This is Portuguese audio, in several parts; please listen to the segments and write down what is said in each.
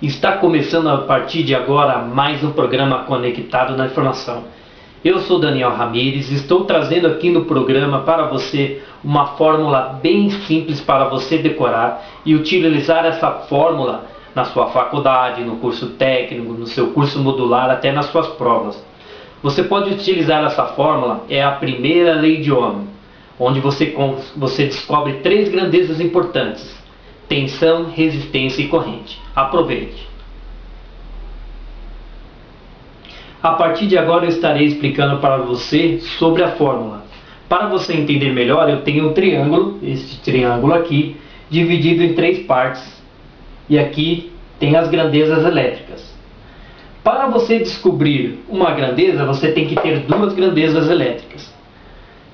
Está começando a partir de agora mais um programa Conectado na Informação. Eu sou Daniel Ramires e estou trazendo aqui no programa para você uma fórmula bem simples para você decorar e utilizar essa fórmula na sua faculdade, no curso técnico, no seu curso modular, até nas suas provas. Você pode utilizar essa fórmula, é a primeira lei de Ohm, onde você descobre 3 grandezas importantes: tensão, resistência e corrente. Aproveite! A partir de agora eu estarei explicando para você sobre a fórmula. Para você entender melhor, eu tenho um triângulo, este triângulo aqui, dividido em 3 partes. E aqui tem as grandezas elétricas. Para você descobrir uma grandeza, você tem que ter 2 grandezas elétricas.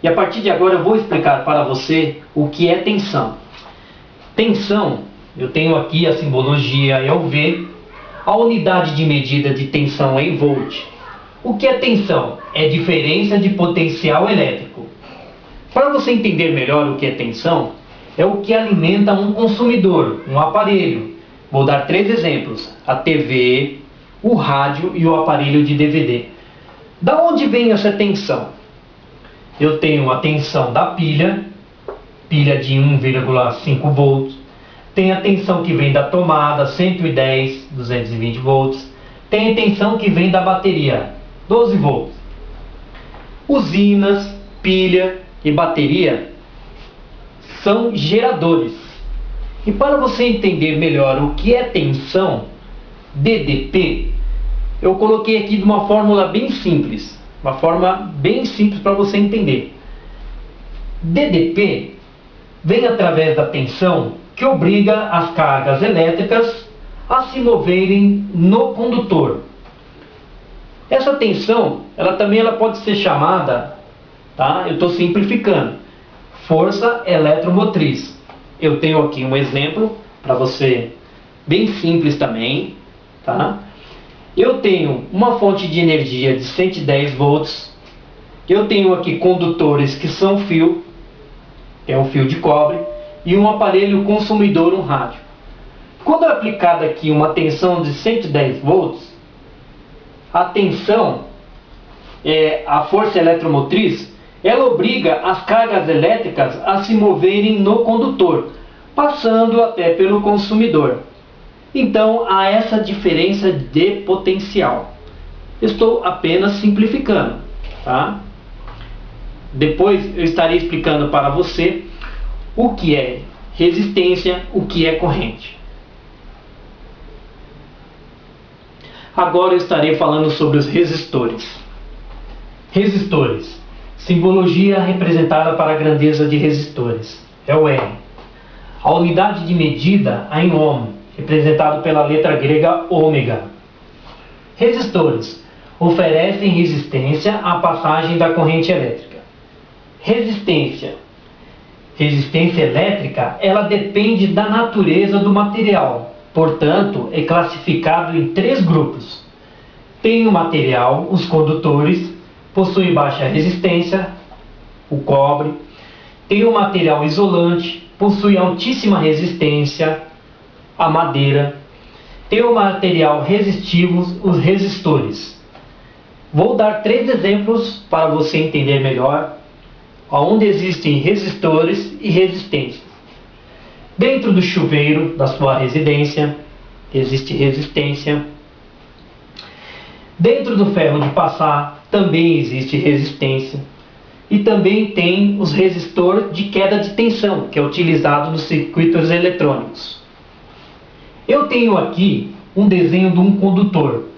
E a partir de agora eu vou explicar para você o que é tensão. Tensão, eu tenho aqui a simbologia é o V. A unidade de medida de tensão é em volt. O que é tensão? É diferença de potencial elétrico. Para você entender melhor o que é tensão, é o que alimenta um consumidor, um aparelho. Vou dar 3 exemplos: a TV, o rádio e o aparelho de DVD. Da onde vem essa tensão? Eu tenho a tensão da pilha de 1,5 volts. Tem a tensão que vem da tomada, 110, 220 volts. Tem a tensão que vem da bateria, 12 volts. Usinas, pilha e bateria são geradores. E para você entender melhor o que é tensão, DDP, eu coloquei aqui de uma fórmula bem simples. Uma forma bem simples para você entender. DDP vem através da tensão que obriga as cargas elétricas a se moverem no condutor. Essa tensão, ela pode ser chamada, tá? Eu estou simplificando, força eletromotriz. Eu tenho aqui um exemplo para você, bem simples também, tá? Eu tenho uma fonte de energia de 110 volts. Eu tenho aqui condutores que são fio, é um fio de cobre, e um aparelho consumidor, um rádio. Quando é aplicada aqui uma tensão de 110 volts, a tensão, a força eletromotriz, ela obriga as cargas elétricas a se moverem no condutor, passando até pelo consumidor. Então há essa diferença de potencial. Estou apenas simplificando, tá? Depois eu estarei explicando para você o que é resistência, o que é corrente. Agora eu estarei falando sobre os resistores. Resistores, simbologia representada para a grandeza de resistores, é o R. A unidade de medida é em ohm, representado pela letra grega ômega. Resistores oferecem resistência à passagem da corrente elétrica. Resistência elétrica, ela depende da natureza do material. Portanto, é classificado em 3 grupos. Tem o material, os condutores, possui baixa resistência, o cobre. Tem o material isolante, possui altíssima resistência, a madeira. Tem o material resistivo, os resistores. Vou dar 3 exemplos para você entender melhor onde existem resistores e resistências. Dentro do chuveiro da sua residência existe resistência. Dentro do ferro de passar também existe resistência. E também tem os resistores de queda de tensão, que é utilizado nos circuitos eletrônicos. Eu tenho aqui um desenho de um condutor.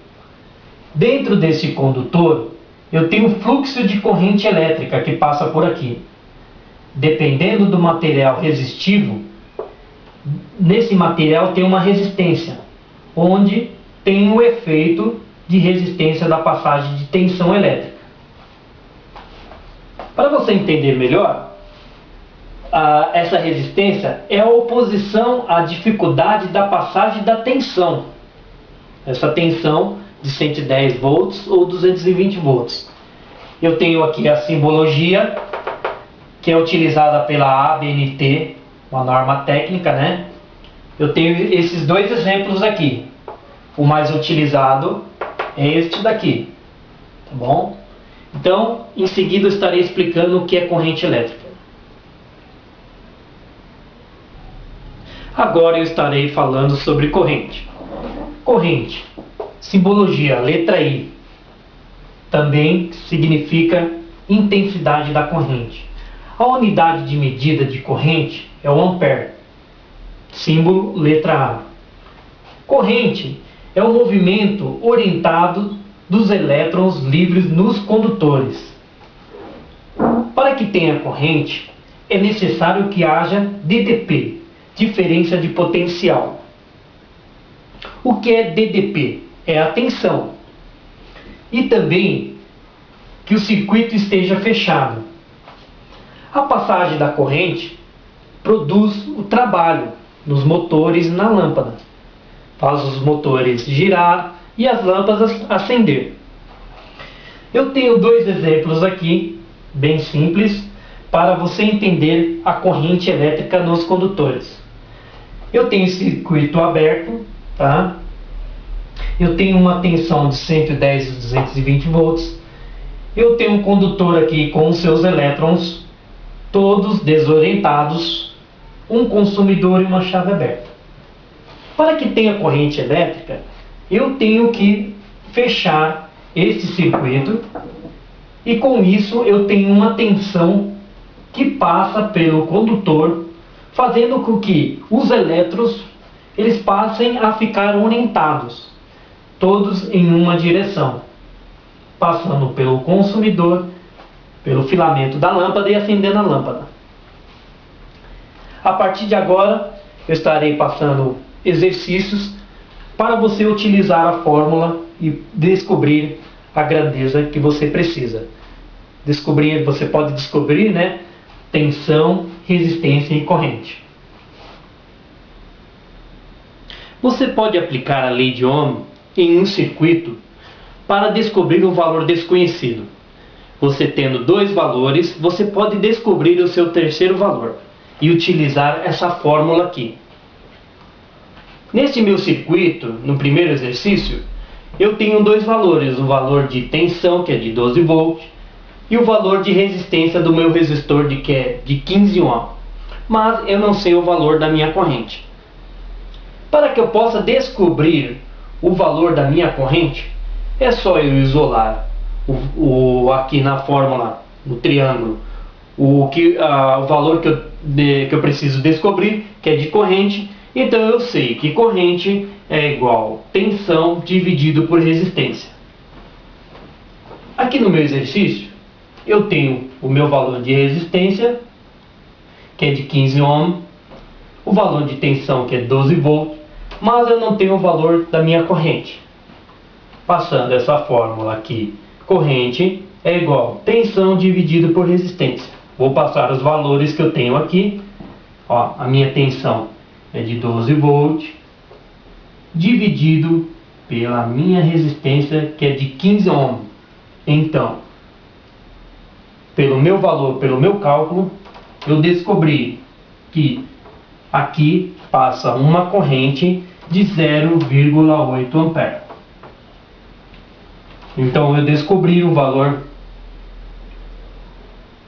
Dentro desse condutor, eu tenho um fluxo de corrente elétrica que passa por aqui. Dependendo do material resistivo, nesse material tem uma resistência, onde tem o efeito de resistência da passagem de tensão elétrica. Para você entender melhor, essa resistência é a oposição à dificuldade da passagem da tensão. Essa tensão de 110 volts ou 220 volts. Eu tenho aqui a simbologia, que é utilizada pela ABNT, uma norma técnica, né? Eu tenho esses 2 exemplos aqui. o mais utilizado é este daqui, tá bom? Então, em seguida eu estarei explicando o que é corrente elétrica. Agora eu estarei falando sobre corrente. Corrente, simbologia, letra I, também significa intensidade da corrente. A unidade de medida de corrente é o ampere, símbolo letra A. Corrente é o movimento orientado dos elétrons livres nos condutores. Para que tenha corrente, é necessário que haja DDP, diferença de potencial. O que é DDP? É a tensão. E também que o circuito esteja fechado. A passagem da corrente produz o trabalho nos motores e na lâmpada. Faz os motores girar e as lâmpadas acender. Eu tenho dois exemplos aqui, bem simples, para você entender a corrente elétrica nos condutores. Eu tenho circuito aberto, tá? Eu tenho uma tensão de 110 e 220 volts. Eu tenho um condutor aqui com os seus elétrons todos desorientados, um consumidor e uma chave aberta. Para que tenha corrente elétrica, eu tenho que fechar esse circuito e com isso eu tenho uma tensão que passa pelo condutor, fazendo com que os elétrons eles passem a ficar orientados, todos em uma direção, passando pelo consumidor, pelo filamento da lâmpada e acendendo a lâmpada. A partir de agora, eu estarei passando exercícios para você utilizar a fórmula e descobrir a grandeza que você precisa. Você pode descobrir, né, tensão, resistência e corrente. Você pode aplicar a lei de Ohm em um circuito para descobrir um valor desconhecido. Você tendo dois valores, você pode descobrir o seu terceiro valor e utilizar essa fórmula aqui. Neste meu circuito, no primeiro exercício, eu tenho dois valores, o valor de tensão, que é de 12 volts, e o valor de resistência do meu resistor, que é de 15 ohm. Mas eu não sei o valor da minha corrente. Para que eu possa descobrir o valor da minha corrente, é só eu isolar aqui na fórmula, no triângulo, o valor que eu preciso descobrir, que é de corrente. Então eu sei que corrente é igual tensão dividido por resistência. Aqui no meu exercício, eu tenho o meu valor de resistência, que é de 15 ohm, o valor de tensão, que é 12 volts, mas eu não tenho o valor da minha corrente. Passando essa fórmula aqui, corrente é igual tensão dividido por resistência. Vou passar os valores que eu tenho aqui. Ó, a minha tensão é de 12 volts, dividido pela minha resistência, que é de 15 ohm. Então, pelo meu valor, pelo meu cálculo, eu descobri que aqui passa uma corrente de 0,8 ampere. Então eu descobri o valor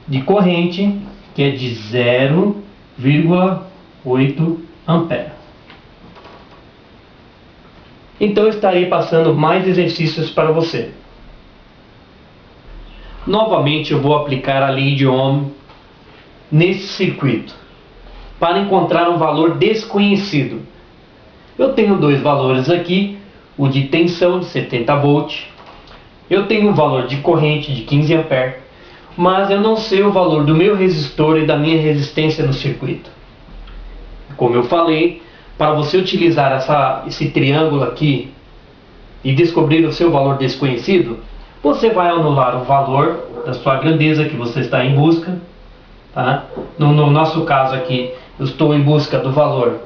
de corrente, que é de 0,8 ampere. Então eu estarei passando mais exercícios para você. Novamente eu vou aplicar a lei de Ohm nesse circuito para encontrar um valor desconhecido. Eu tenho dois valores aqui, o de tensão de 70 volts. Eu tenho um valor de corrente de 15 ampere, mas eu não sei o valor do meu resistor e da minha resistência no circuito. Como eu falei, para você utilizar esse triângulo aqui e descobrir o seu valor desconhecido, você vai anular o valor da sua grandeza que você está em busca. Tá? No nosso caso aqui, eu estou em busca do valor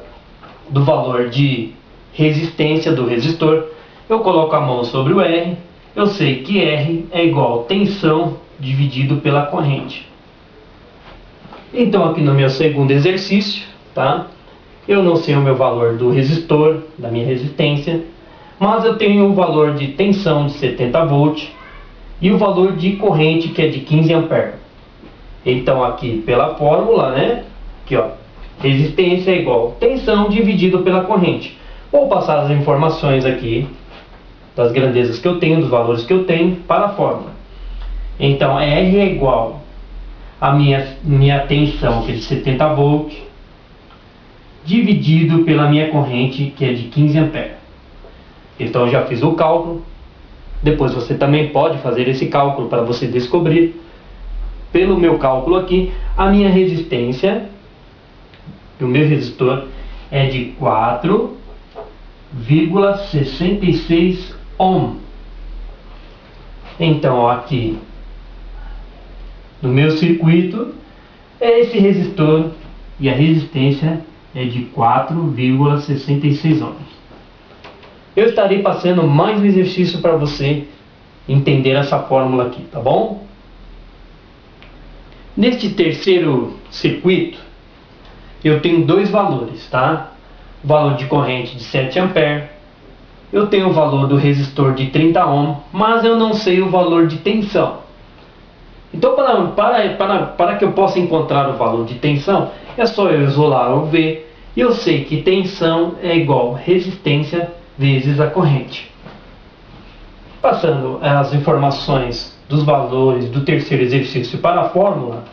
de resistência do resistor. Eu coloco a mão sobre o R. Eu sei que R é igual a tensão dividido pela corrente. Então aqui no meu segundo exercício, tá? Eu não sei o meu valor do resistor, da minha resistência, mas eu tenho o valor de tensão de 70 volts e o valor de corrente que é de 15 amperes. Então aqui pela fórmula, né? Aqui ó, resistência é igual tensão dividido pela corrente. Vou passar as informações aqui das grandezas que eu tenho, dos valores que eu tenho para a fórmula. Então R é igual a minha tensão, que é de 70 volts, dividido pela minha corrente, que é de 15 amperes. Então eu já fiz o cálculo. Depois você também pode fazer esse cálculo para você descobrir. Pelo meu cálculo aqui, a minha resistência, o meu resistor, é de 4,66 ohm. Então aqui no meu circuito, esse resistor e a resistência é de 4,66 ohms. Eu estarei passando mais um exercício para você entender essa fórmula aqui, tá bom? Neste terceiro circuito, eu tenho dois valores, tá? O valor de corrente de 7 amperes. Eu tenho o valor do resistor de 30 ohm, mas eu não sei o valor de tensão. Então, para que eu possa encontrar o valor de tensão, é só eu isolar o V, e eu sei que tensão é igual resistência vezes a corrente. Passando as informações dos valores do terceiro exercício para a fórmula,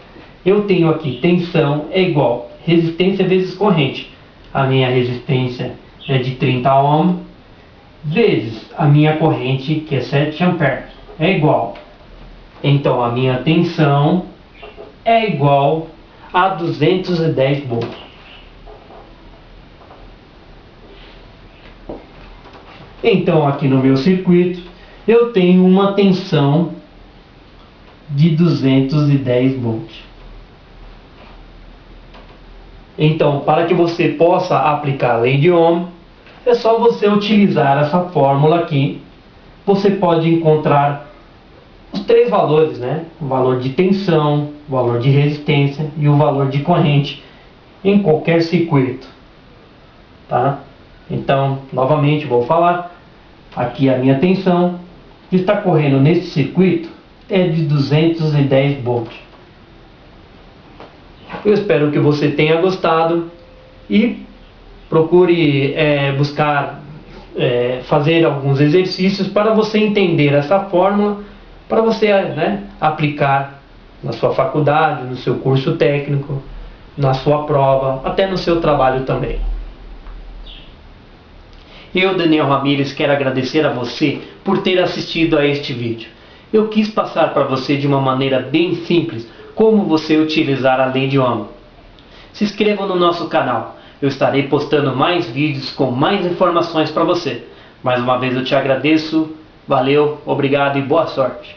eu tenho aqui tensão é igual resistência vezes corrente. A minha resistência é de 30 ohm, vezes a minha corrente, que é 7 amperes, é igual. Então a minha tensão é igual a 210 volts. Então aqui no meu circuito eu tenho uma tensão de 210 volts. Então, para que você possa aplicar a lei de Ohm, é só você utilizar essa fórmula aqui. Você pode encontrar os três valores, né? O valor de tensão, o valor de resistência e o valor de corrente em qualquer circuito, tá? Então, novamente vou falar, aqui a minha tensão que está correndo nesse circuito é de 210 volts. Eu espero que você tenha gostado e procure fazer alguns exercícios para você entender essa fórmula, para você aplicar na sua faculdade, no seu curso técnico, na sua prova, até no seu trabalho também. Eu, Daniel Ramírez, quero agradecer a você por ter assistido a este vídeo. Eu quis passar para você de uma maneira bem simples como você utilizar a lei de Ohm. Se inscreva no nosso canal. Eu estarei postando mais vídeos com mais informações para você. Mais uma vez eu te agradeço. Valeu, obrigado e boa sorte.